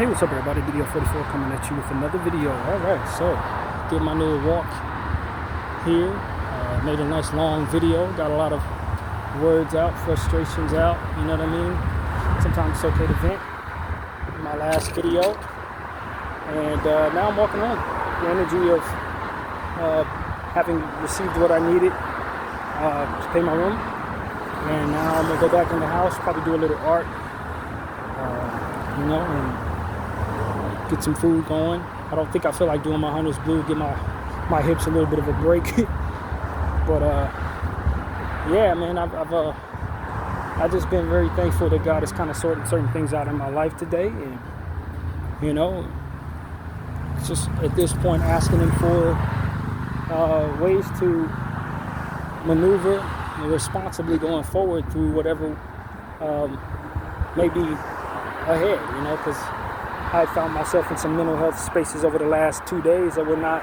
Hey, what's up everybody, BDO44 coming at you with another video. Alright, so did my little walk here, made a nice long video, got a lot of words out, frustrations out, you know what I mean? Sometimes it's okay to vent in my last video. And now I'm walking home. The energy of having received what I needed to pay my room. And now I'm gonna go back in the house, probably do a little art, and get some food going. I don't think I feel like doing my Hunter's Blue, get my hips a little bit of a break. But yeah, man, I've just been very thankful that God is kind of sorting certain things out in my life today, and it's just at this point asking Him for ways to maneuver responsibly going forward through whatever may be ahead, because I found myself in some mental health spaces over the last 2 days that were not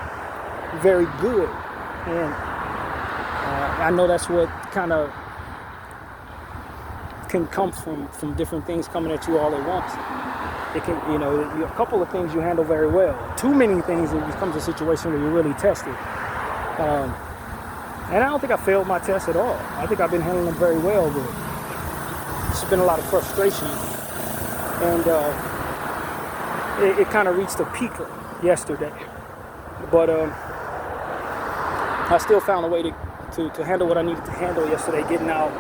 very good. And I know that's what kind of can come from different things coming at you all at once. It can, a couple of things you handle very well. Too many things, it becomes a situation where you're really tested. And I don't think I failed my test at all. I think I've been handling them very well, but it's been a lot of frustration. And it kind of reached a peak yesterday, but I still found a way to handle what I needed to handle yesterday, getting out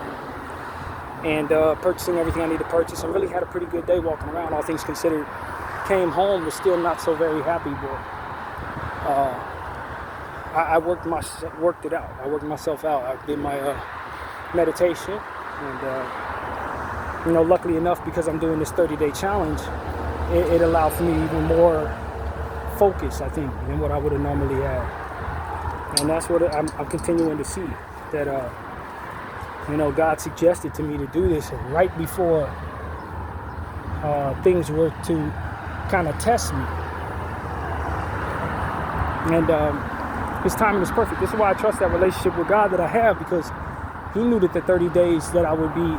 and purchasing everything I need to purchase, and really had a pretty good day walking around, all things considered. Came home, was still not so very happy, but I worked it out. I worked myself out. I did my meditation, and luckily enough, because I'm doing this 30-day challenge, it allowed for me even more focus, I think, than what I would have normally had. And that's what I'm continuing to see, that God suggested to me to do this right before things were to kind of test me. And His timing is perfect. This is why I trust that relationship with God that I have, because He knew that the 30 days that I would be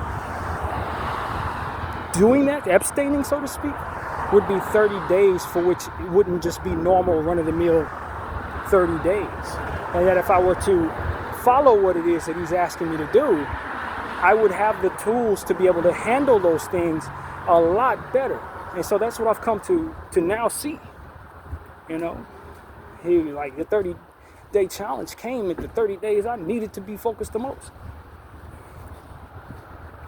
doing that, abstaining, so to speak, would be 30 days for which it wouldn't just be normal run-of-the-mill 30 days. And that if I were to follow what it is that He's asking me to do, I would have the tools to be able to handle those things a lot better. And so that's what I've come to now see. The 30-day challenge came at the 30 days I needed to be focused the most.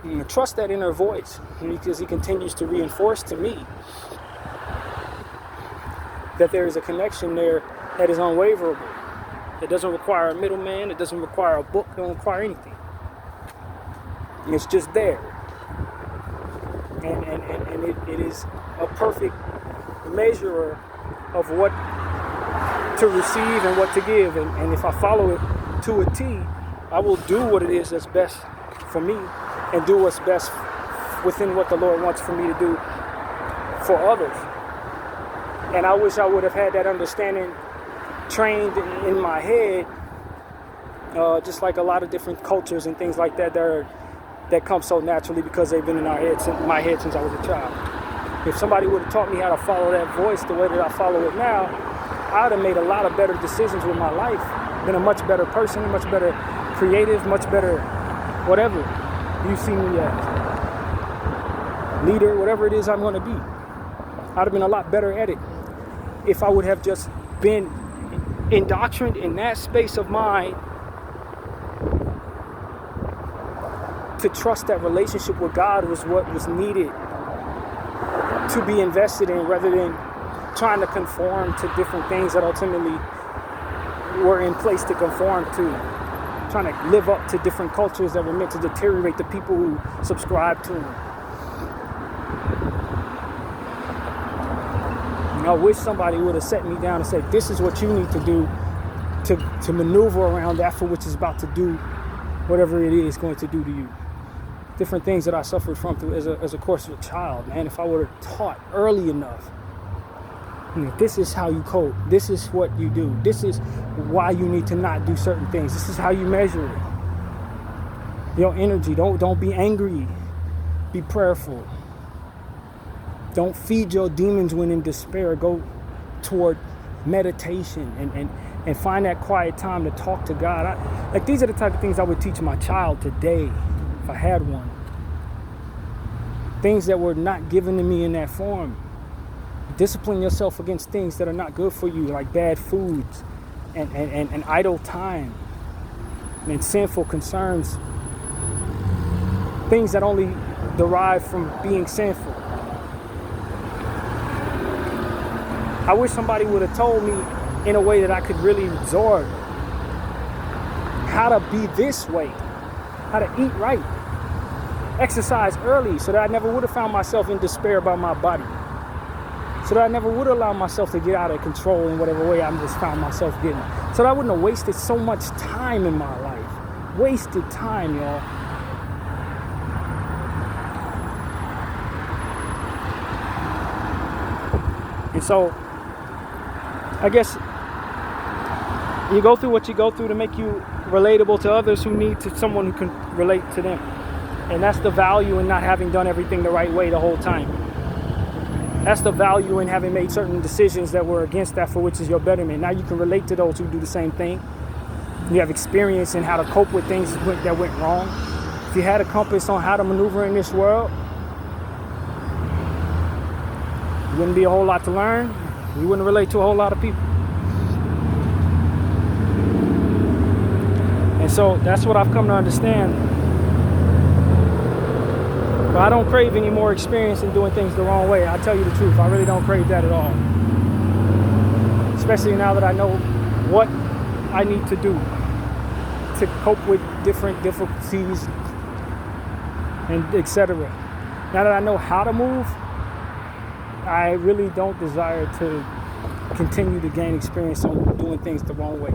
And trust that inner voice, because He continues to reinforce to me that there is a connection there that is unwaverable. It doesn't require a middleman. It doesn't require a book. It don't require anything. It's just there. And it is a perfect measurer of what to receive and what to give. And if I follow it to a T, I will do what it is that's best for me, and do what's best within what the Lord wants for me to do for others. And I wish I would have had that understanding trained in my head, just like a lot of different cultures and things like that that come so naturally because they've been in my head since I was a child. If somebody would have taught me how to follow that voice the way that I follow it now, I would have made a lot of better decisions with my life, been a much better person, much better creative, much better whatever you see me as, leader, whatever it is I'm going to be. I'd have been a lot better at it if I would have just been indoctrinated in that space of mind to trust that relationship with God was what was needed to be invested in, rather than trying to conform to different things that ultimately were in place to conform to. Trying to live up to different cultures that were meant to deteriorate the people who subscribe to them. I wish somebody would have set me down and said, this is what you need to do to maneuver around that for which is about to do whatever it is going to do to you. Different things that I suffered from as a course of a child, man. If I would have taught early enough, this is how you cope. This is what you do. This is why you need to not do certain things. This is how you measure it. Your energy. Don't be angry. Be prayerful. Don't feed your demons when in despair. Go toward meditation and find that quiet time to talk to God. Like, these are the type of things I would teach my child today if I had one. Things that were not given to me in that form. Discipline yourself against things that are not good for you, like bad foods and idle time and sinful concerns. Things that only derive from being sinful. I wish somebody would have told me in a way that I could really absorb how to be this way, how to eat right, exercise early so that I never would have found myself in despair about my body, so that I never would allow myself to get out of control in whatever way I just found myself getting, so that I wouldn't have wasted so much time in my life. Wasted time, y'all. And so, I guess you go through what you go through to make you relatable to others who need to someone who can relate to them. And that's the value in not having done everything the right way the whole time. That's the value in having made certain decisions that were against that for which is your betterment. Now you can relate to those who do the same thing. You have experience in how to cope with things that went wrong. If you had a compass on how to maneuver in this world, there wouldn't be a whole lot to learn. You wouldn't relate to a whole lot of people. And so that's what I've come to understand. But I don't crave any more experience in doing things the wrong way. I'll tell you the truth. I really don't crave that at all. Especially now that I know what I need to do to cope with different difficulties and etc. Now that I know how to move, I really don't desire to continue to gain experience on doing things the wrong way.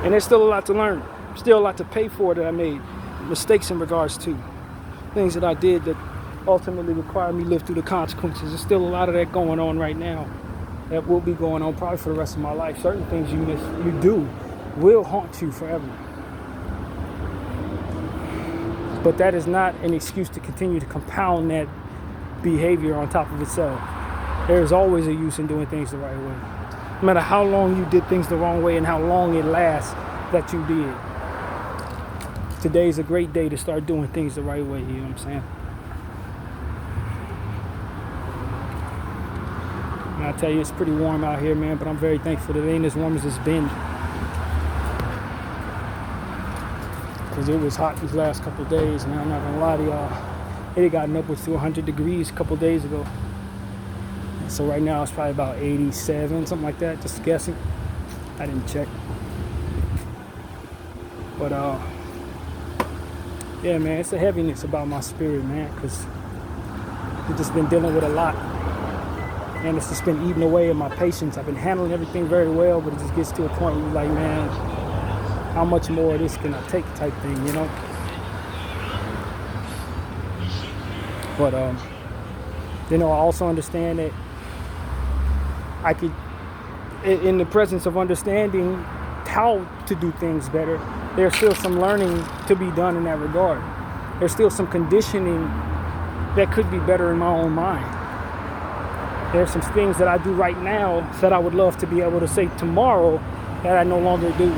And there's still a lot to learn. Still a lot to pay for that I made. Mistakes in regards to things that I did that ultimately required me to live through the consequences. There's still a lot of that going on right now. That will be going on probably for the rest of my life. Certain things you do will haunt you forever. But that is not an excuse to continue to compound that behavior on top of itself. There is always a use in doing things the right way. No matter how long you did things the wrong way and how long it lasts that you did. Today's a great day to start doing things the right way, you know what I'm saying? And I tell you, it's pretty warm out here, man, but I'm very thankful that it ain't as warm as it's been. Because it was hot these last couple of days, man. I'm not gonna lie to y'all. It had gotten upwards to 100 degrees a couple of days ago. And so right now it's probably about 87, something like that, just guessing. I didn't check. But yeah, man, it's a heaviness about my spirit, man, because I've just been dealing with a lot. And it's just been eating away at my patience. I've been handling everything very well, but it just gets to a point where you're like, man, how much more of this can I take type thing, you know? But, you know, I also understand that I could, in the presence of understanding how to do things better, there's still some learning to be done in that regard. There's still some conditioning that could be better in my own mind. There's some things that I do right now that I would love to be able to say tomorrow that I no longer do.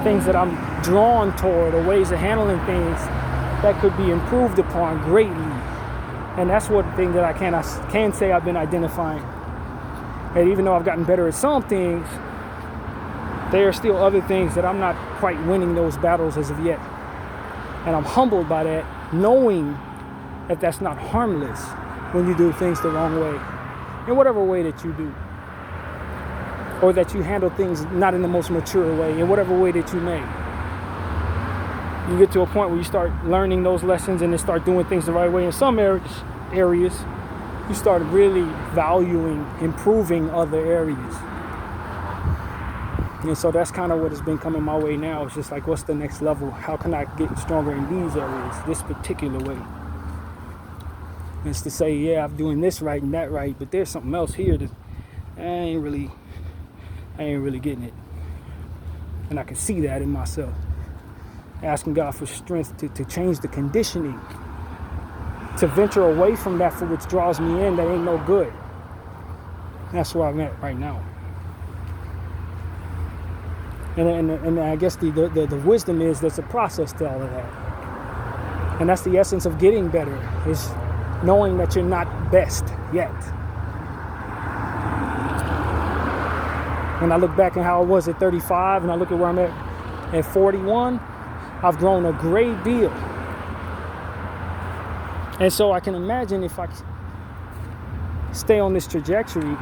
Things that I'm drawn toward or ways of handling things that could be improved upon greatly. And that's one thing that I can say I've been identifying. And even though I've gotten better at some things, there are still other things that I'm not quite winning those battles as of yet. And I'm humbled by that, knowing that that's not harmless when you do things the wrong way, in whatever way that you do. Or that you handle things not in the most mature way, in whatever way that you may. You get to a point where you start learning those lessons and then start doing things the right way. In some areas, you start really valuing, improving other areas. And so that's kind of what has been coming my way now. It's just like, what's the next level? How can I get stronger in these areas, this particular way? And it's to say, yeah, I'm doing this right and that right, but there's something else here that I ain't really getting it. And I can see that in myself. asking God for strength to change the conditioning, to venture away from that for which draws me in that ain't no good. That's where I'm at right now. And I guess the wisdom is there's a process to all of that. And that's the essence of getting better, is knowing that you're not best yet. When I look back at how I was at 35 and I look at where I'm at 41, I've grown a great deal. And so I can imagine if I stay on this trajectory,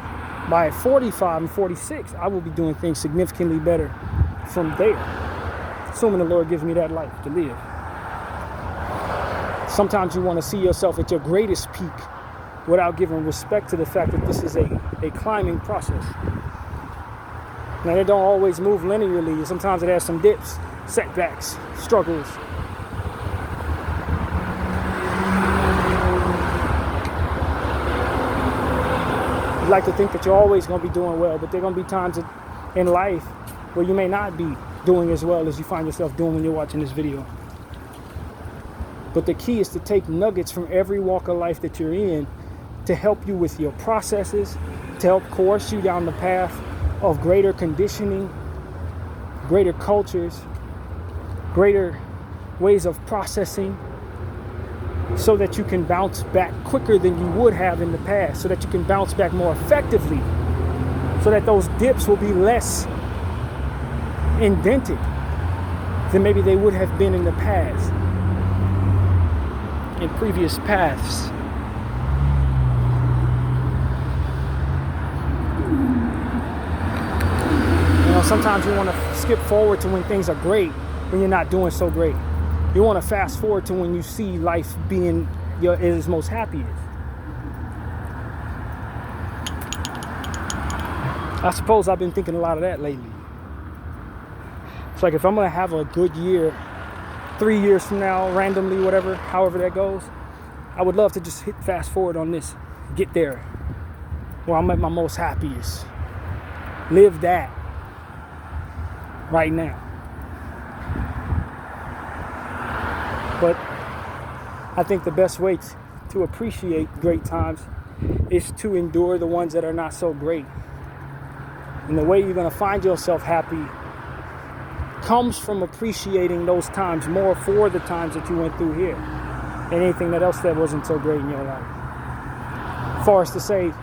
by 45 and 46, I will be doing things significantly better from there, assuming the Lord gives me that life to live. Sometimes you want to see yourself at your greatest peak without giving respect to the fact that this is a climbing process. Now, it don't always move linearly. Sometimes it has some dips, setbacks, struggles. You like to think that you're always going to be doing well, but there are going to be times in life where you may not be doing as well as you find yourself doing when you're watching this video. But the key is to take nuggets from every walk of life that you're in to help you with your processes, to help coerce you down the path of greater conditioning, greater cultures, greater ways of processing, so that you can bounce back quicker than you would have in the past, so that you can bounce back more effectively, so that those dips will be less indented than maybe they would have been in the past, in previous paths. You know, sometimes you want to skip forward to when things are great, when you're not doing so great. You want to fast forward to when you see life being at its most happiest. I suppose I've been thinking a lot of that lately. It's like if I'm going to have a good year, 3 years from now, randomly, whatever, however that goes, I would love to just hit fast forward on this, get there, where I'm at my most happiest. Live that right now. But I think the best way to appreciate great times is to endure the ones that are not so great. And the way you're going to find yourself happy comes from appreciating those times more for the times that you went through here and anything else that wasn't so great in your life. As far as to say,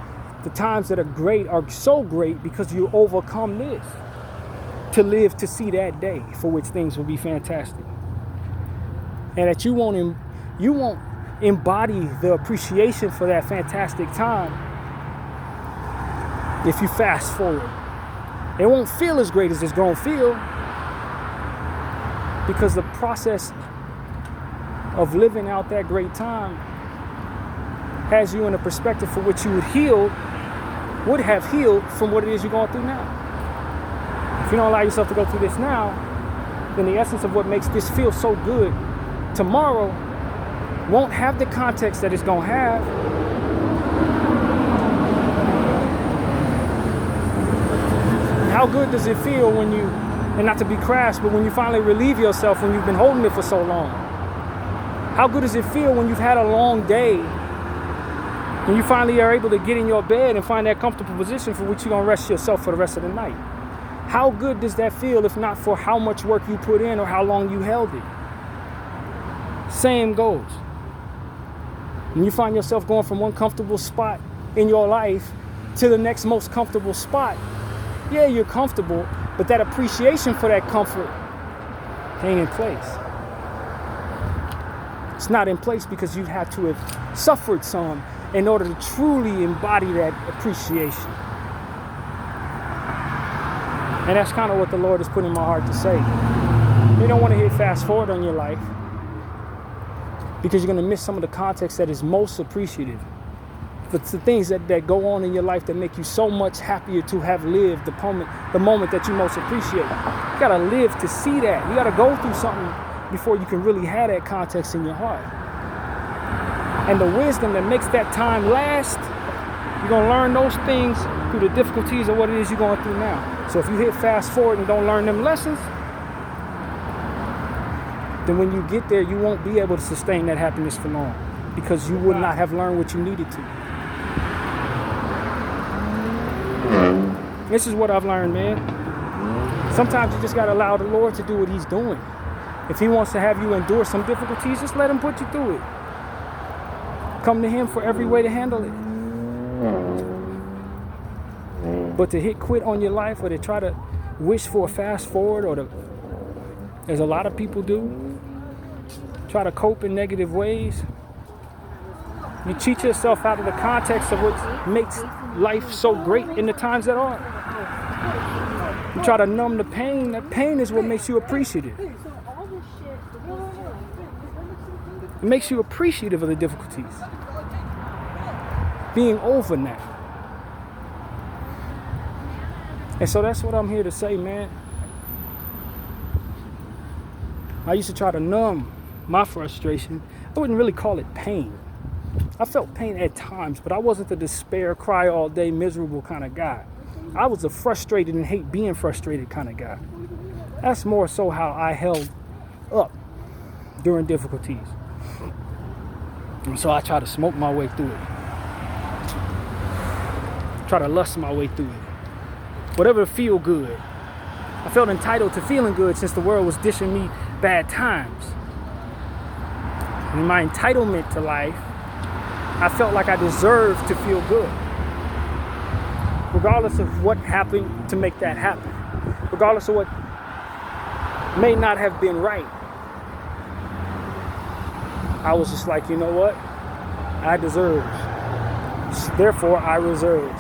the times that are great are so great because you overcome this to live to see that day for which things will be fantastic. And that you won't embody the appreciation for that fantastic time if you fast forward. It won't feel as great as it's going to feel, because the process of living out that great time has you in a perspective for which you would have healed from what it is you're going through now. If you don't allow yourself to go through this now, then the essence of what makes this feel so good tomorrow won't have the context that it's going to have. How good does it feel when you, and not to be crass, but when you finally relieve yourself when you've been holding it for so long? How good does it feel when you've had a long day and you finally are able to get in your bed and find that comfortable position for which you're going to rest yourself for the rest of the night? How good does that feel if not for how much work you put in or how long you held it? Same goes. When you find yourself going from one comfortable spot in your life to the next most comfortable spot, yeah, you're comfortable, but that appreciation for that comfort ain't in place. It's not in place because you had to have suffered some in order to truly embody that appreciation. And that's kind of what the Lord has put in my heart to say. You don't want to hit fast forward on your life because you're going to miss some of the context that is most appreciative. But the things that go on in your life that make you so much happier to have lived the moment that you most appreciate. You got to live to see that. You got to go through something before you can really have that context in your heart. And the wisdom that makes that time last, you're going to learn those things through the difficulties of what it is you're going through now. So if you hit fast forward and don't learn them lessons, then when you get there, you won't be able to sustain that happiness for long because you would not have learned what you needed to. This is what I've learned, man. Sometimes you just got to allow the Lord to do what he's doing. If he wants to have you endure some difficulties, just let him put you through it. Come to him for every way to handle it. But to hit quit on your life or to try to wish for a fast forward or to, as a lot of people do, try to cope in negative ways, you cheat yourself out of the context of what makes life so great in the times that are. You try to numb the pain. That pain is what makes you appreciative. It makes you appreciative of the difficulties. Being over now. And so that's what I'm here to say, man. I used to try to numb my frustration. I wouldn't really call it pain. I felt pain at times, but I wasn't the despair, cry all day, miserable kind of guy. I was a frustrated and hate being frustrated kind of guy. That's more so how I held up during difficulties. And so I try to smoke my way through it. Try to lust my way through it. Whatever to feel good. I felt entitled to feeling good since the world was dishing me bad times. In my entitlement to life, I felt like I deserved to feel good. Regardless of what happened to make that happen. Regardless of what may not have been right. I was just like, you know what? I deserve. Therefore, I reserve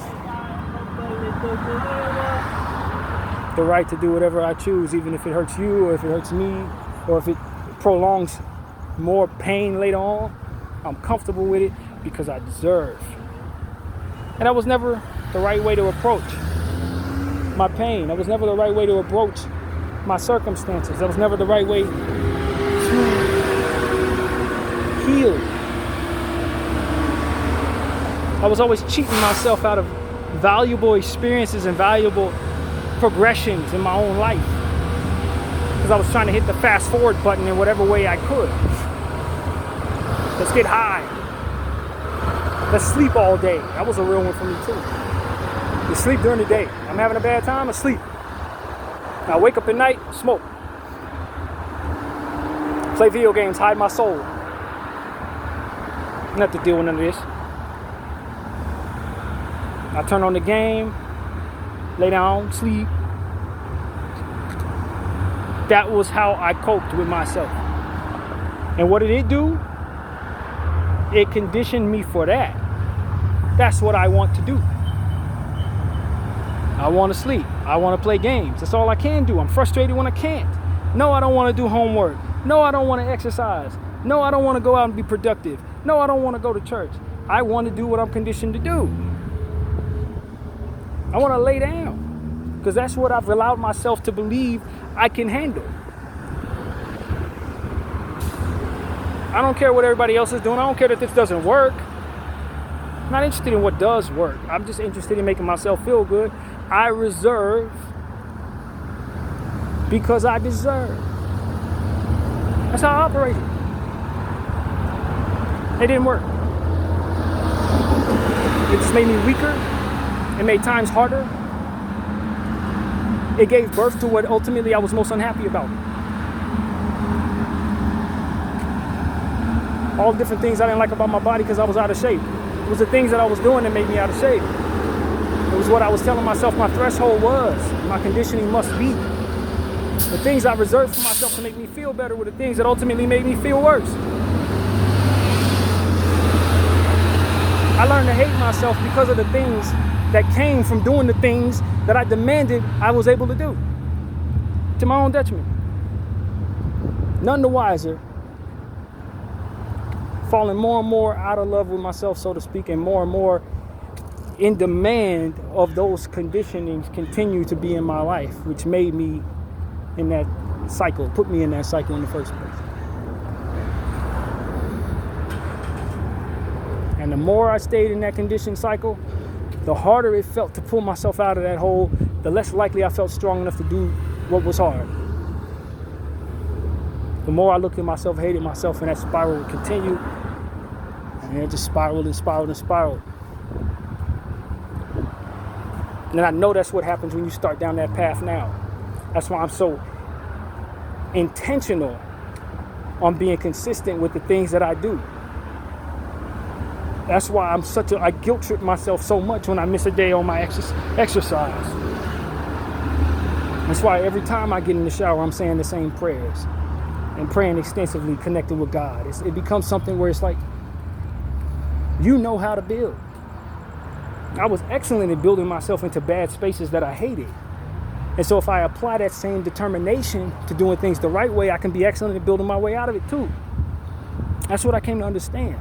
the right to do whatever I choose, even if it hurts you or if it hurts me or if it prolongs more pain later on. I'm comfortable with it because I deserve. And that was never the right way to approach my pain. That was never the right way to approach my circumstances. That was never the right way to heal. I was always cheating myself out of valuable experiences and valuable progressions in my own life because I was trying to hit the fast forward button in whatever way I could. Let's get high. Let's sleep all day. That was a real one for me too. You sleep during the day. I'm having a bad time, I sleep. I wake up at night, smoke. Play video games, hide my soul. Not to deal with none of this. I turn on the game, lay down, sleep. That was how I coped with myself. And what did it do? It conditioned me for that. That's what I want to do. I want to sleep. I want to play games. That's all I can do. I'm frustrated when I can't. No, I don't want to do homework. No, I don't want to exercise. No, I don't want to go out and be productive. No, I don't want to go to church. I want to do what I'm conditioned to do. I want to lay down because that's what I've allowed myself to believe I can handle. I don't care what everybody else is doing. I don't care that this doesn't work. I'm not interested in what does work. I'm just interested in making myself feel good. I reserve because I deserve. That's how I operated. It didn't work. It just made me weaker. It made times harder. It gave birth to what ultimately I was most unhappy about. All the different things I didn't like about my body because I was out of shape. It was the things that I was doing that made me out of shape. It was what I was telling myself my threshold was. My conditioning must be. The things I reserved for myself to make me feel better were the things that ultimately made me feel worse. I learned to hate myself because of the things that came from doing the things that I demanded I was able to do. To my own detriment. None the wiser. Falling more and more out of love with myself, so to speak, and more in demand of those conditionings continue to be in my life, which made me in that cycle, put me in that cycle in the first place. And the more I stayed in that conditioned cycle, the harder it felt to pull myself out of that hole, the less likely I felt strong enough to do what was hard. The more I looked at myself, hated myself, and that spiral would continue. And it just spiraled and spiraled and spiraled. And I know that's what happens when you start down that path now. That's why I'm so intentional on being consistent with the things that I do. That's why I guilt trip myself so much when I miss a day on my exercise. That's why every time I get in the shower, I'm saying the same prayers and praying extensively, connecting with God. It becomes something where it's like, you know how to build. I was excellent at building myself into bad spaces that I hated. And so if I apply that same determination to doing things the right way, I can be excellent at building my way out of it too. That's what I came to understand.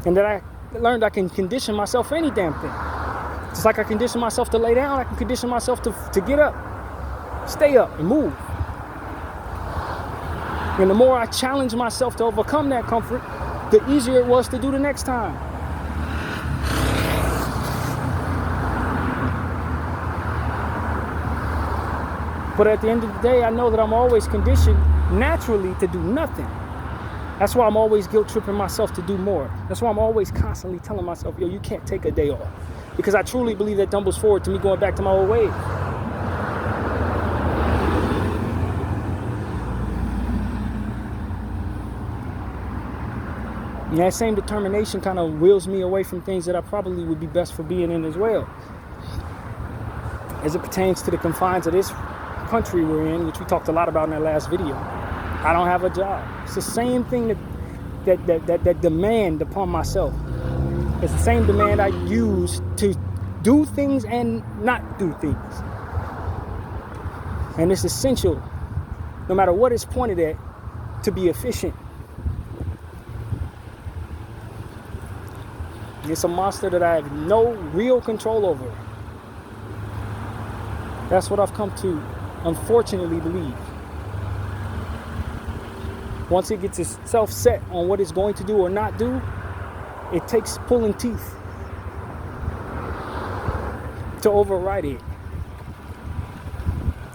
And that I learned I can condition myself for any damn thing. Just like I condition myself to lay down, I can condition myself to get up, stay up, and move. And the more I challenge myself to overcome that comfort, the easier it was to do the next time. But at the end of the day, I know that I'm always conditioned naturally to do nothing. That's why I'm always guilt tripping myself to do more. That's why I'm always constantly telling myself, yo, you can't take a day off. Because I truly believe that doubles forward to me going back to my old ways. And that same determination kind of wheels me away from things that I probably would be best for being in as well. As it pertains to the confines of this country we're in, which we talked a lot about in that last video, I don't have a job. It's the same thing that demand upon myself. It's the same demand I use to do things and not do things. And it's essential, no matter what it's pointed at, to be efficient. It's a monster that I have no real control over. That's what I've come to, unfortunately, believe. Once it gets itself set on what it's going to do or not do, it takes pulling teeth to override it.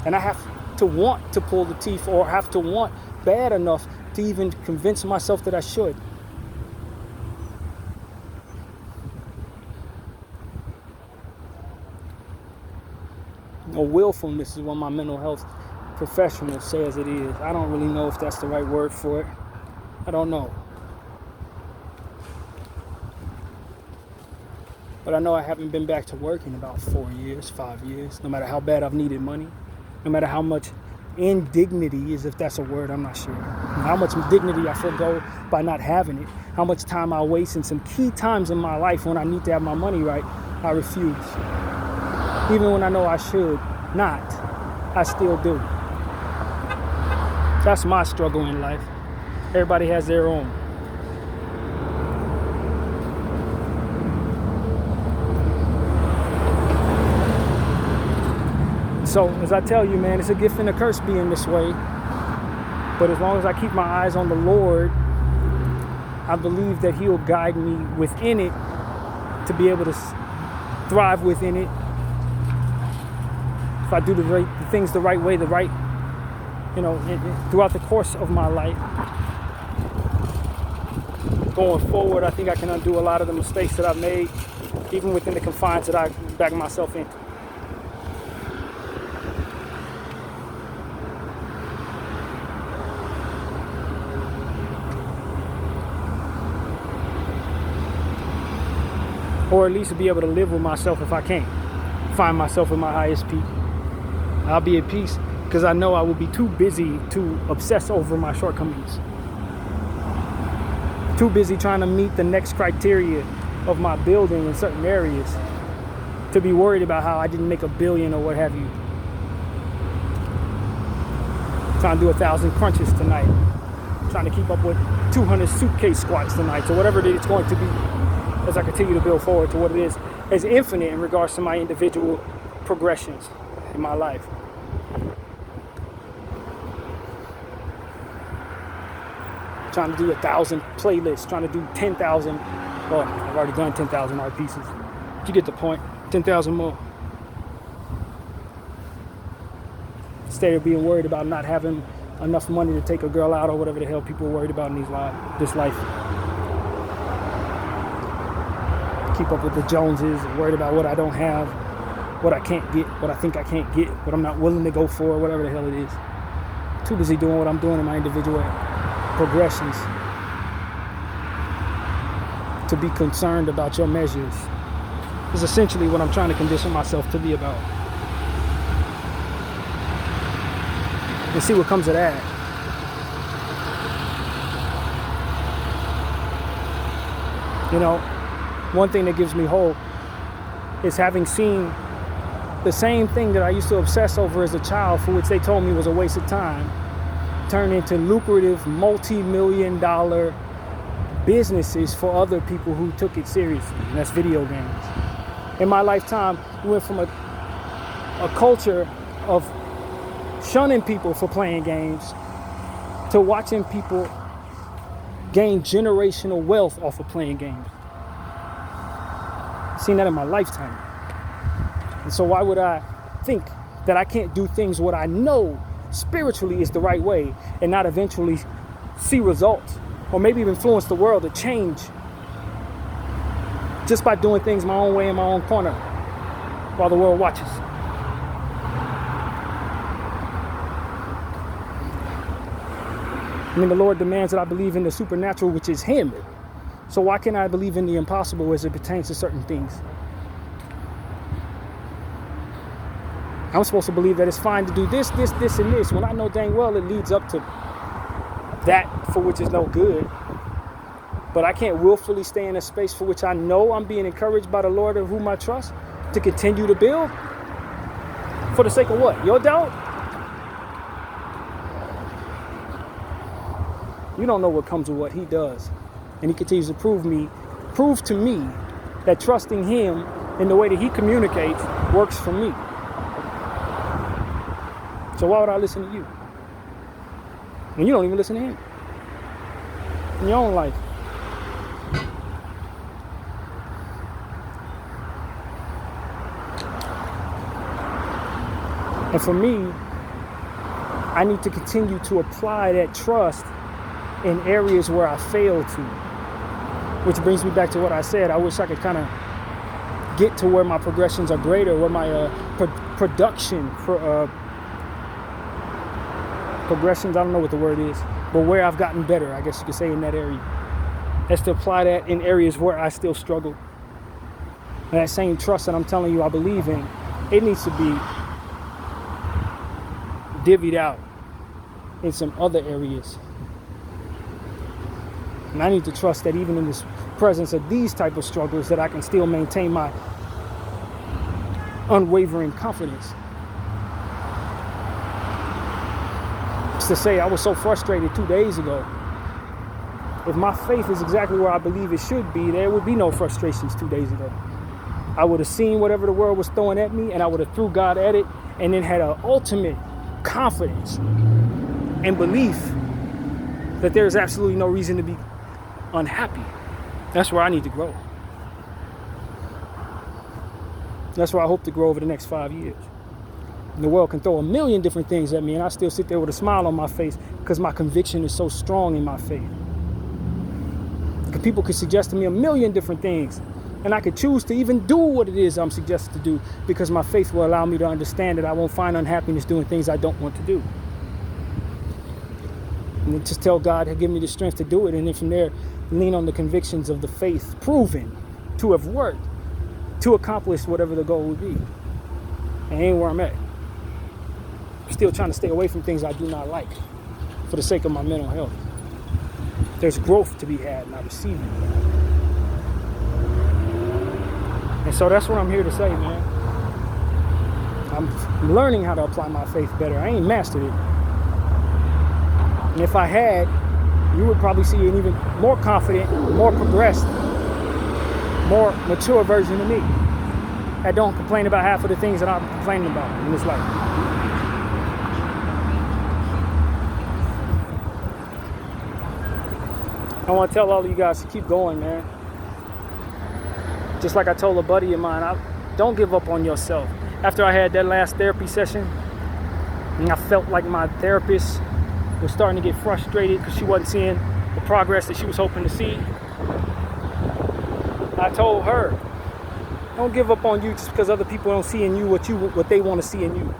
And I have to want to pull the teeth, or have to want bad enough to even convince myself that I should. Willfulness is what my mental health professional says it is. I don't really know if that's the right word for it. I don't know. But I know I haven't been back to work in about 4 years, 5 years, no matter how bad I've needed money, no matter how much indignity is, if that's a word, I'm not sure. How much dignity I forgo by not having it, how much time I waste in some key times in my life when I need to have my money right, I refuse. Even when I know I should not, I still do. That's my struggle in life. Everybody has their own. So, as I tell you, man, it's a gift and a curse being this way. But as long as I keep my eyes on the Lord, I believe that He'll guide me within it to be able to thrive within it. If I do the things the right way, throughout the course of my life. Going forward, I think I can undo a lot of the mistakes that I've made, even within the confines that I back myself into. Or at least to be able to live with myself if I can't find myself at my highest peak. I'll be at peace because I know I will be too busy to obsess over my shortcomings. Too busy trying to meet the next criteria of my building in certain areas to be worried about how I didn't make $1 billion or what have you. Trying to do 1,000 crunches tonight. Trying to keep up with 200 suitcase squats tonight, or whatever it's going to be, as I continue to build forward to what it is as infinite in regards to my individual progressions in my life. Trying to do 1,000 playlists, trying to do 10,000. Well, I've already done 10,000 art pieces. But you get the point. 10,000 more. instead of being worried about not having enough money to take a girl out or whatever the hell people are worried about in this life. Keep up with the Joneses, worried about what I don't have, what I can't get, what I think I can't get, what I'm not willing to go for, whatever the hell it is. Too busy doing what I'm doing in my individual progressions to be concerned about your measures. Is essentially what I'm trying to condition myself to be about. And see what comes of that. You know, one thing that gives me hope is having seen the same thing that I used to obsess over as a child, for which they told me was a waste of time, turn into lucrative multi-million-dollar businesses for other people who took it seriously, and that's video games. In my lifetime, we went from a culture of shunning people for playing games to watching people gain generational wealth off of playing games. I've seen that in my lifetime. And so why would I think that I can't do things what I know spiritually is the right way and not eventually see results or maybe even influence the world to change just by doing things my own way in my own corner while the world watches? I mean, the Lord demands that I believe in the supernatural, which is Him. So why can't I believe in the impossible as it pertains to certain things? I'm supposed to believe that it's fine to do this, and this, when I know dang well it leads up to that for which is no good. But I can't willfully stay in a space for which I know I'm being encouraged by the Lord of whom I trust to continue to build. For the sake of what? Your doubt? You don't know what comes with what He does. And He continues to prove to me that trusting Him in the way that He communicates works for me. So why would I listen to you when you don't even listen to Him in your own life? And for me, I need to continue to apply that trust in areas where I fail to. Which brings me back to what I said. I wish I could kind of get to where my progressions are greater, where my production for progressions, I don't know what the word is, but where I've gotten better, I guess you could say, in that area. That's to apply that in areas where I still struggle. And that same trust that I'm telling you I believe in, it needs to be divvied out in some other areas. And I need to trust that even in the presence of these type of struggles that I can still maintain my unwavering confidence. It's to say I was so frustrated 2 days ago. If my faith is exactly where I believe it should be, there would be no frustrations 2 days ago. I would have seen whatever the world was throwing at me and I would have threw God at it and then had an ultimate confidence and belief that there's absolutely no reason to be unhappy. That's where I need to grow. That's where I hope to grow over the next 5 years. And the world can throw a million different things at me and I still sit there with a smile on my face because my conviction is so strong in my faith. People could suggest to me a million different things and I could choose to even do what it is I'm suggested to do because my faith will allow me to understand that I won't find unhappiness doing things I don't want to do. And then just tell God to give me the strength to do it, and then from there lean on the convictions of the faith proven to have worked to accomplish whatever the goal would be. And ain't where I'm at. I'm still trying to stay away from things I do not like for the sake of my mental health. There's growth to be had and I receive it. And so that's what I'm here to say, man. I'm learning how to apply my faith better. I ain't mastered it. And if I had, you would probably see an even more confident, more progressed, more mature version of me that don't complain about half of the things that I'm complaining about in this life. I want to tell all of you guys to keep going, man. Just like I told a buddy of mine, don't give up on yourself. After I had that last therapy session, And I felt like my therapist was starting to get frustrated because she wasn't seeing the progress that she was hoping to see. I told her, don't give up on you just because other people don't see in you what they want to see in you.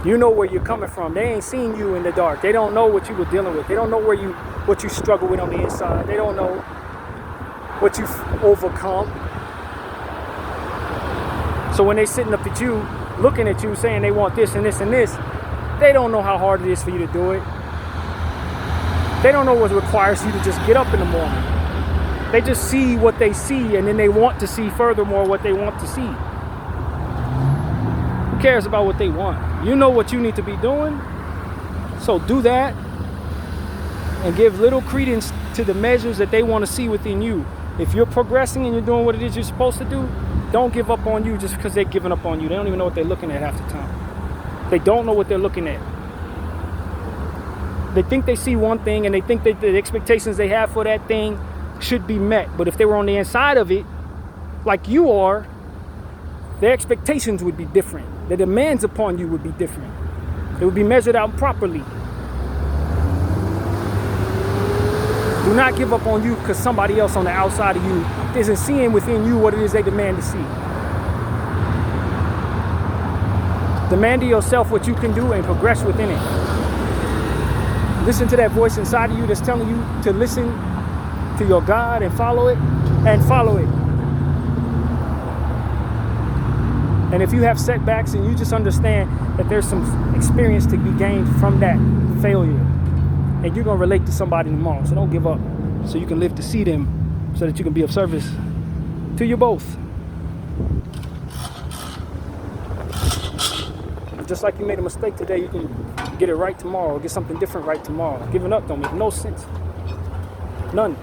You know where you're coming from. They ain't seen you in the dark. They don't know what you were dealing with. They don't know what you struggle with on the inside. They don't know what you've overcome. So when they sitting up at you, looking at you, saying they want this and this and this, they don't know how hard it is for you to do it. They don't know what requires you to just get up in the morning. They just see what they see, and then they want to see furthermore what they want to see. Who cares about what they want? You know what you need to be doing, so do that and give little credence to the measures that they want to see within you. If you're progressing and you're doing what it is you're supposed to do, don't give up on you just because they're giving up on you. They don't even know what they're looking at half the time. They don't know what they're looking at. They think they see one thing, and they think that the expectations they have for that thing should be met. But if they were on the inside of it, like you are, their expectations would be different. The demands upon you would be different. They would be measured out properly. Do not give up on you because somebody else on the outside of you isn't seeing within you what it is they demand to see. Demand of yourself what you can do and progress within it. Listen to that voice inside of you that's telling you to listen to your God and follow it, and follow it. And if you have setbacks, and you just understand that there's some experience to be gained from that failure, and you're going to relate to somebody tomorrow. So don't give up, so you can live to see them, so that you can be of service to you both. Just like you made a mistake today, you can get it right tomorrow, get something different right tomorrow. Giving up don't make no sense. None.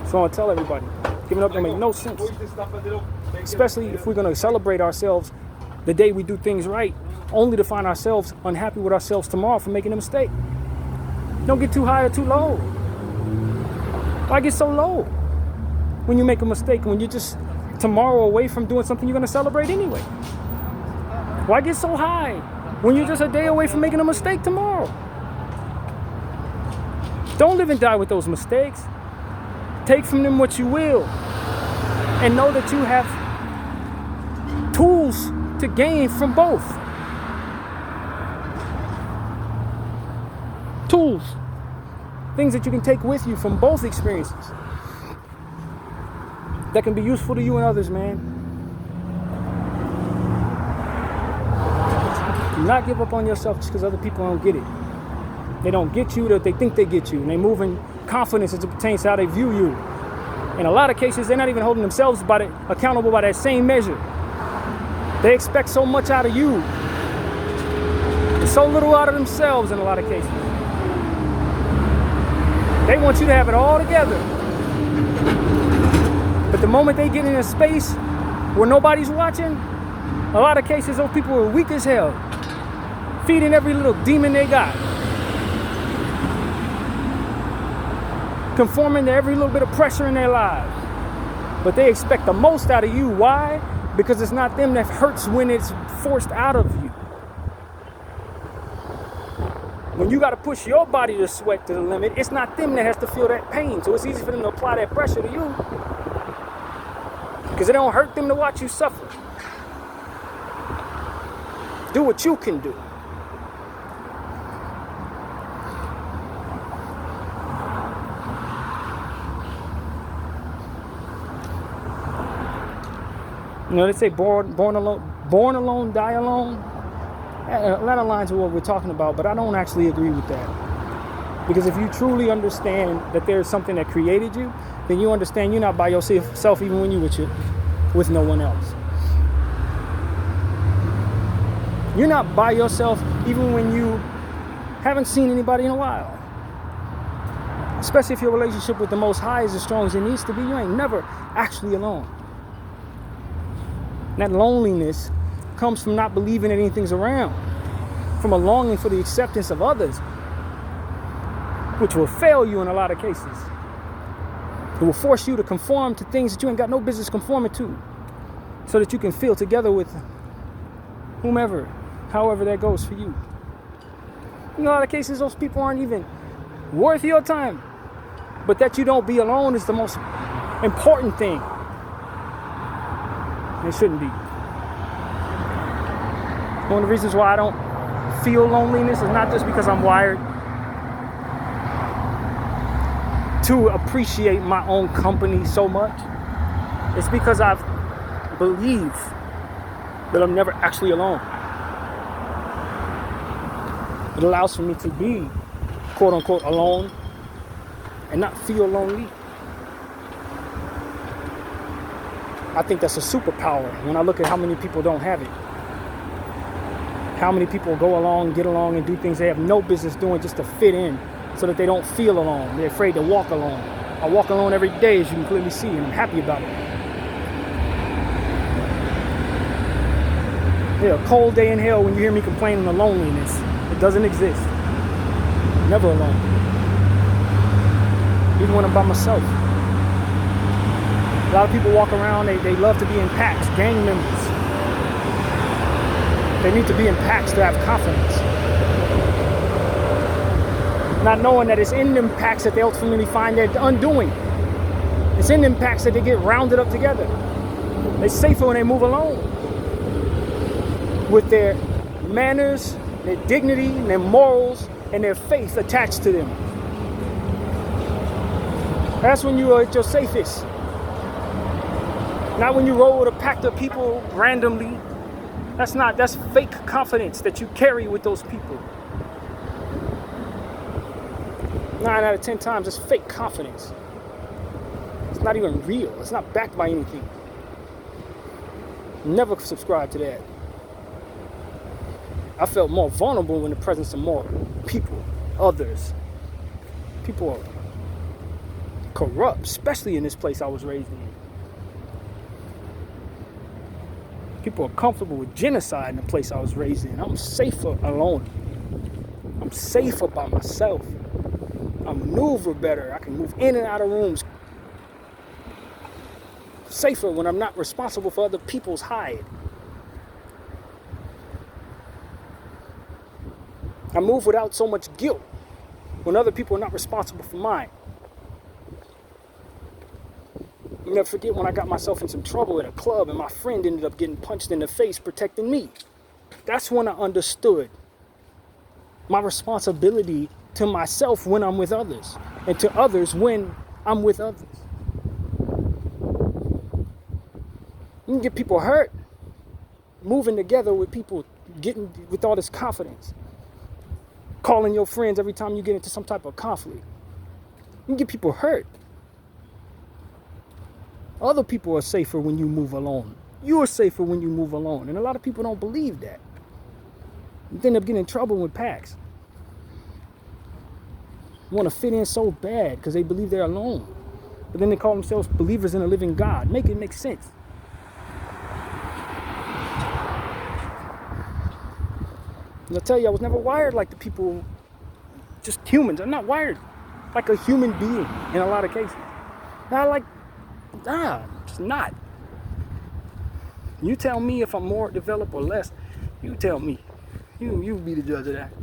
So I want to tell everybody, giving up don't make no sense. Especially if we're going to celebrate ourselves the day we do things right, only to find ourselves unhappy with ourselves tomorrow for making a mistake. Don't get too high or too low. Why get so low when you make a mistake, when you're just tomorrow away from doing something you're going to celebrate anyway? Why get so high when you're just a day away from making a mistake tomorrow? Don't live and die with those mistakes. Take from them what you will, and know that you have tools to gain from both. Tools. Things that you can take with you from both experiences that can be useful to you and others, man. Do not give up on yourself just because other people don't get it. They don't get you, that they think they get you, and they move in confidence as it pertains to how they view you. In a lot of cases, they're not even holding themselves accountable by that same measure. They expect so much out of you, and so little out of themselves in a lot of cases. They want you to have it all together. But the moment they get in a space where nobody's watching, a lot of cases those people are weak as hell, feeding every little demon they got, conforming to every little bit of pressure in their lives. But they expect the most out of you. Why? Because it's not them that hurts when it's forced out of you. When you got to push your body to sweat to the limit, it's not them that has to feel that pain. So it's easy for them to apply that pressure to you, because it don't hurt them to watch you suffer. Do what you can do. You know, they say born alone, die alone. A lot of lines of what we're talking about, but I don't actually agree with that. Because if you truly understand that there's something that created you, then you understand you're not by yourself even when you're with no one else. You're not by yourself even when you haven't seen anybody in a while. Especially if your relationship with the Most High is as strong as it needs to be, you ain't never actually alone. And that loneliness comes from not believing that anything's around, from a longing for the acceptance of others, which will fail you in a lot of cases. It will force you to conform to things that you ain't got no business conforming to, so that you can feel together with them. whomever, however that goes for you. In a lot of cases, those people aren't even worth your time. But that you don't be alone is the most important thing. It shouldn't be. One of the reasons why I don't feel loneliness is not just because I'm wired to appreciate my own company so much. It's because I believe that I'm never actually alone. It allows for me to be, quote unquote, alone and not feel lonely. I think that's a superpower when I look at how many people don't have it. How many people go along, get along, and do things they have no business doing just to fit in so that they don't feel alone. They're afraid to walk alone. I walk alone every day, as you can clearly see, and I'm happy about it. Yeah, a cold day in hell when you hear me complaining of loneliness. It doesn't exist. Never alone. Even when I'm by myself. A lot of people walk around, they love to be in packs, gang members. They need to be in packs to have confidence. Not knowing that it's in them packs that they ultimately find their undoing. It's in them packs that they get rounded up together. They're safer when they move alone. With their manners, their dignity, their morals, and their faith attached to them. That's when you are at your safest. Not when you roll with a pack of people randomly. That's fake confidence that you carry with those people. 9 out of 10 times, it's fake confidence. It's not even real. It's not backed by anything. Never subscribe to that. I felt more vulnerable in the presence of more people, others. People are corrupt, especially in this place I was raised in. People are comfortable with genocide in the place I was raised in. I'm safer alone. I'm safer by myself. I maneuver better. I can move in and out of rooms. Safer when I'm not responsible for other people's hide. I move without so much guilt when other people are not responsible for mine. I'll never forget when I got myself in some trouble at a club and my friend ended up getting punched in the face protecting me. That's when I understood my responsibility to myself when I'm with others and to others when I'm with others. You can get people hurt moving together with people getting with all this confidence. Calling your friends every time you get into some type of conflict. You can get people hurt. Other people are safer when you move alone. You are safer when you move alone. And a lot of people don't believe that. You end up getting in trouble with packs. Want to fit in so bad because they believe they're alone. But then they call themselves believers in a living God. Make it make sense. And I'll tell you, I was never wired like the people, just humans. I'm not wired like a human being in a lot of cases. Just not. You tell me if I'm more developed or less. You tell me. You be the judge of that.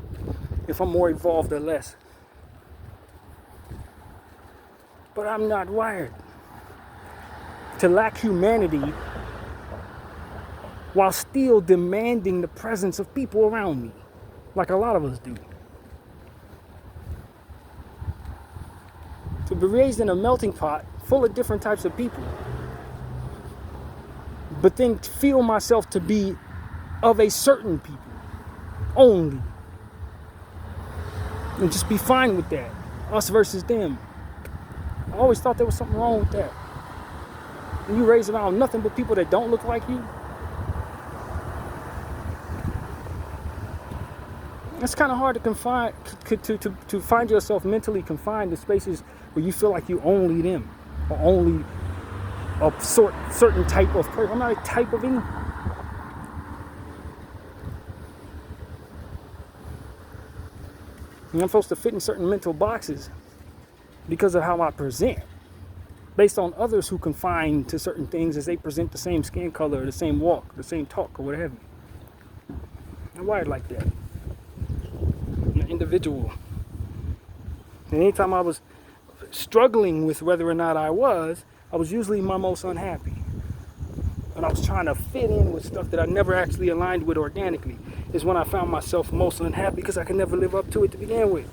If I'm more evolved or less. But I'm not wired to lack humanity while still demanding the presence of people around me, like a lot of us do. To be raised in a melting pot full of different types of people, but then feel myself to be of a certain people only, and just be fine with that, us versus them. I always thought there was something wrong with that. When you raise around nothing but people that don't look like you, it's kind of hard to find yourself mentally confined to spaces where you feel like you only them, or only a certain type of person. I'm not a type of any. And I'm supposed to fit in certain mental boxes because of how I present, based on others who confine to certain things as they present the same skin color, or the same walk, the same talk, or what have you. I'm wired like that. I'm an individual. And anytime I was struggling with whether or not I was usually my most unhappy. And I was trying to fit in with stuff that I never actually aligned with organically, is when I found myself most unhappy because I could never live up to it to begin with.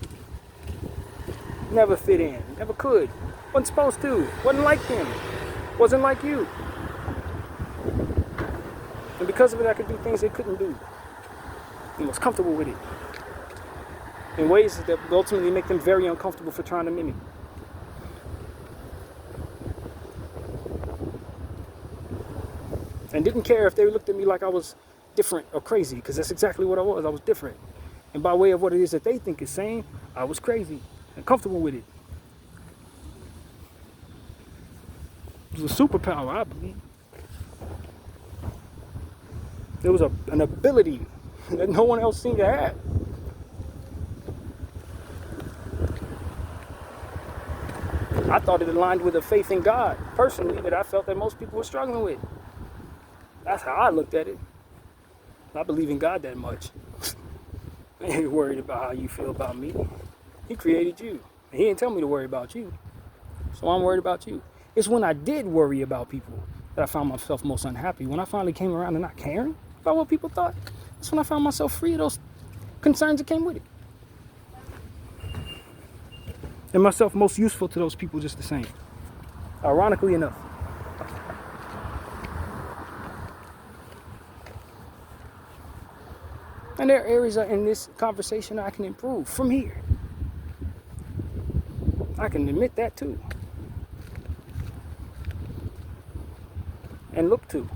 Never fit in. Never could. Wasn't supposed to. Wasn't like them. Wasn't like you. And because of it, I could do things they couldn't do. And was comfortable with it. In ways that ultimately make them very uncomfortable for trying to mimic. And didn't care if they looked at me like I was different or crazy, because that's exactly what I was. I was different. And by way of what it is that they think is sane, I was crazy and comfortable with it. It was a superpower, I believe. There was an ability that no one else seemed to have. I thought it aligned with a faith in God, personally, that I felt that most people were struggling with. That's how I looked at it. I believe in God that much. I ain't worried about how you feel about me. He created you. And he didn't tell me to worry about you. So I'm worried about you. It's when I did worry about people that I found myself most unhappy. When I finally came around to not caring about what people thought, that's when I found myself free of those concerns that came with it. And myself most useful to those people just the same. Ironically enough. And there are areas in this conversation I can improve from here. I can admit that too. And look to.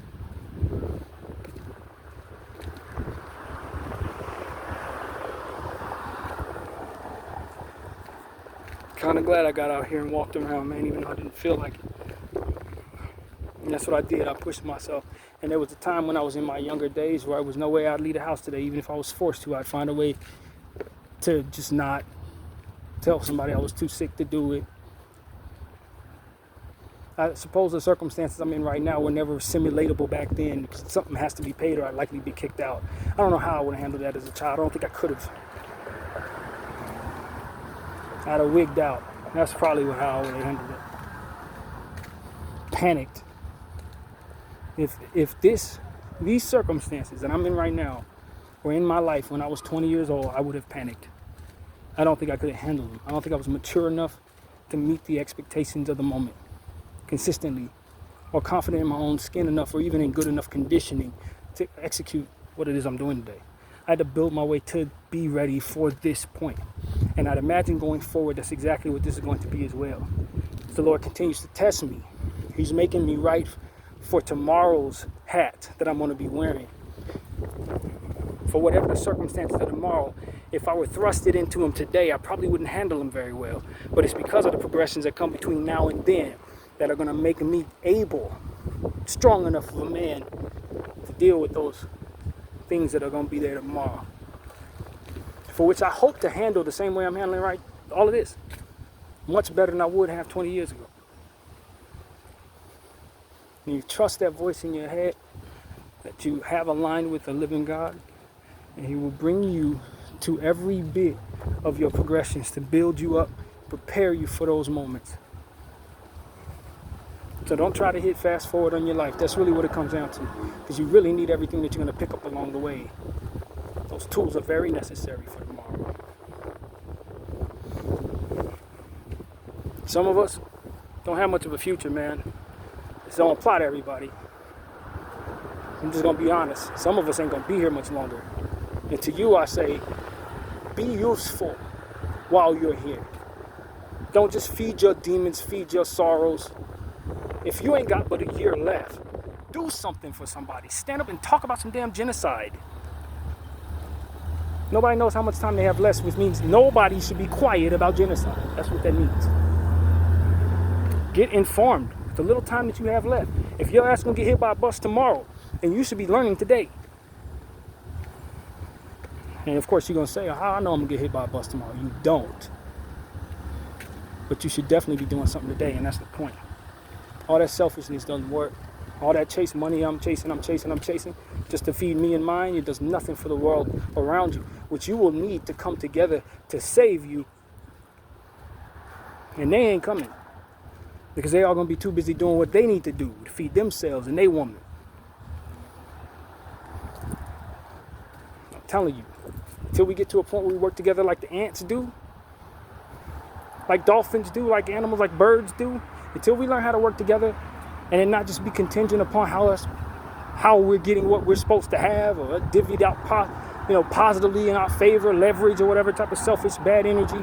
Kind of glad I got out here and walked around, man, even though I didn't feel like it. And that's what I did. I pushed myself. And there was a time when I was in my younger days where there was no way I'd leave the house today. Even if I was forced to, I'd find a way to just not tell somebody I was too sick to do it. I suppose the circumstances I'm in right now were never simulatable back then, because something has to be paid or I'd likely be kicked out. I don't know how I would have handled that as a child. I don't think I could have. I'd have wigged out. That's probably how I would have handled it. Panicked. If these circumstances that I'm in right now were in my life when I was 20 years old, I would have panicked. I don't think I could have handled them. I don't think I was mature enough to meet the expectations of the moment consistently, or confident in my own skin enough, or even in good enough conditioning to execute what it is I'm doing today. I had to build my way to be ready for this point. And I'd imagine going forward, that's exactly what this is going to be as well. As the Lord continues to test me, he's making me right for tomorrow's hat that I'm going to be wearing. For whatever the circumstances of tomorrow, if I were thrusted into them today, I probably wouldn't handle them very well. But it's because of the progressions that come between now and then that are going to make me able, strong enough of a man to deal with those things that are going to be there tomorrow. For which I hope to handle the same way I'm handling all of this. Much better than I would have 20 years ago. And you trust that voice in your head, that you have aligned with the living God, and he will bring you to every bit of your progressions to build you up, prepare you for those moments. So don't try to hit fast forward on your life. That's really what it comes down to. Because you really need everything that you're going to pick up along the way. Those tools are very necessary for tomorrow. Some of us don't have much of a future, man. This don't apply to everybody. I'm just going to be honest. Some of us ain't going to be here much longer. And to you, I say, be useful while you're here. Don't just feed your demons, feed your sorrows. If you ain't got but a year left, do something for somebody. Stand up and talk about some damn genocide. Nobody knows how much time they have left, which means nobody should be quiet about genocide. That's what that means. Get informed with the little time that you have left. If your ass gonna get hit by a bus tomorrow, then you should be learning today. And of course you're gonna say, how I know I'm gonna get hit by a bus tomorrow? You don't. But you should definitely be doing something today, and that's the point. All that selfishness doesn't work. All that chase money I'm chasing, just to feed me and mine, it does nothing for the world around you, which you will need to come together to save you. And they ain't coming because they are going to be too busy doing what they need to do to feed themselves and their woman. I'm telling you, until we get to a point where we work together like the ants do, like dolphins do, like animals, like birds do, until we learn how to work together and it not just be contingent upon how we're getting what we're supposed to have or divvied out positively in our favor, leverage or whatever type of selfish, bad energy,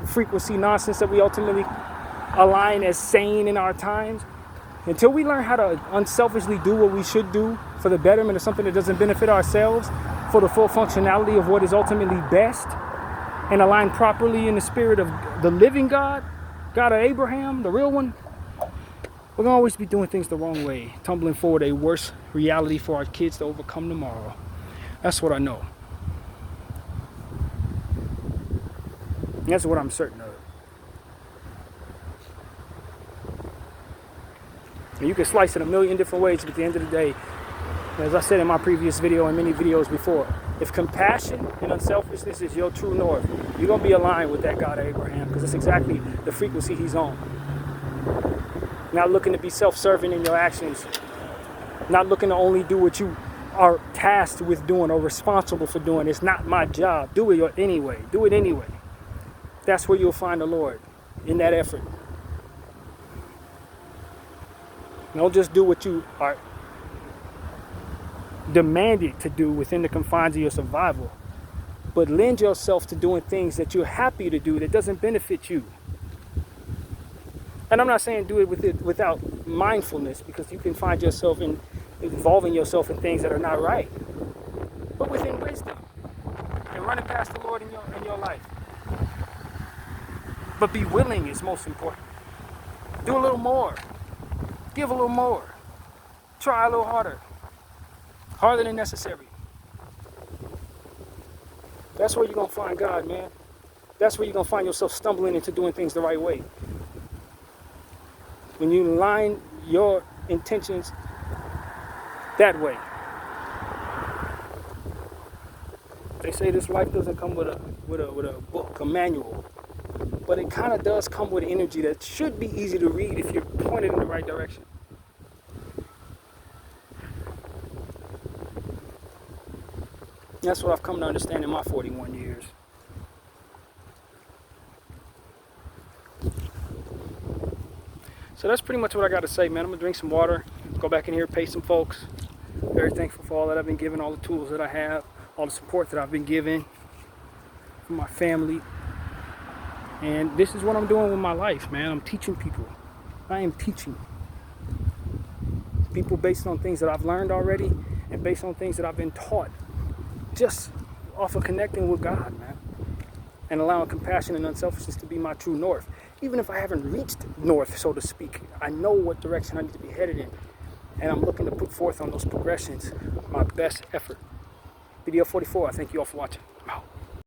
frequency nonsense that we ultimately align as sane in our times. Until we learn how to unselfishly do what we should do for the betterment of something that doesn't benefit ourselves, for the full functionality of what is ultimately best, and align properly in the spirit of the living God, God of Abraham, the real one, we're going to always be doing things the wrong way, tumbling forward a worse reality for our kids to overcome tomorrow. That's what I know. And that's what I'm certain of. And you can slice it a million different ways, but at the end of the day, as I said in my previous video and many videos before, if compassion and unselfishness is your true north, you're going to be aligned with that God of Abraham, because it's exactly the frequency he's on. Not looking to be self-serving in your actions, not looking to only do what you are tasked with doing or responsible for doing. It's not my job. Do it anyway. Do it anyway. That's where you'll find the Lord, in that effort. Don't just do what you are demanded to do within the confines of your survival, but lend yourself to doing things that you're happy to do that doesn't benefit you. And I'm not saying do it without mindfulness, because you can find yourself involving yourself in things that are not right, but within wisdom and running past the Lord in your life. But be willing is most important. Do a little more. Give a little more. Try a little harder. Harder than necessary. That's where you're going to find God, man. That's where you're going to find yourself stumbling into doing things the right way. When you align your intentions that way. They say this life doesn't come with a book, a manual. But it kind of does come with energy that should be easy to read if you're pointed in the right direction. That's what I've come to understand in my 41 years. So that's pretty much what I got to say, man. I'm going to drink some water, go back in here, pay some folks. Very thankful for all that I've been given, all the tools that I have, all the support that I've been given from my family. And this is what I'm doing with my life, man. I'm teaching people. I am teaching people based on things that I've learned already and based on things that I've been taught. Just off of connecting with God, man. And allowing compassion and unselfishness to be my true north. Even if I haven't reached north, so to speak, I know what direction I need to be headed in. And I'm looking to put forth on those progressions my best effort. Video 44, I thank you all for watching.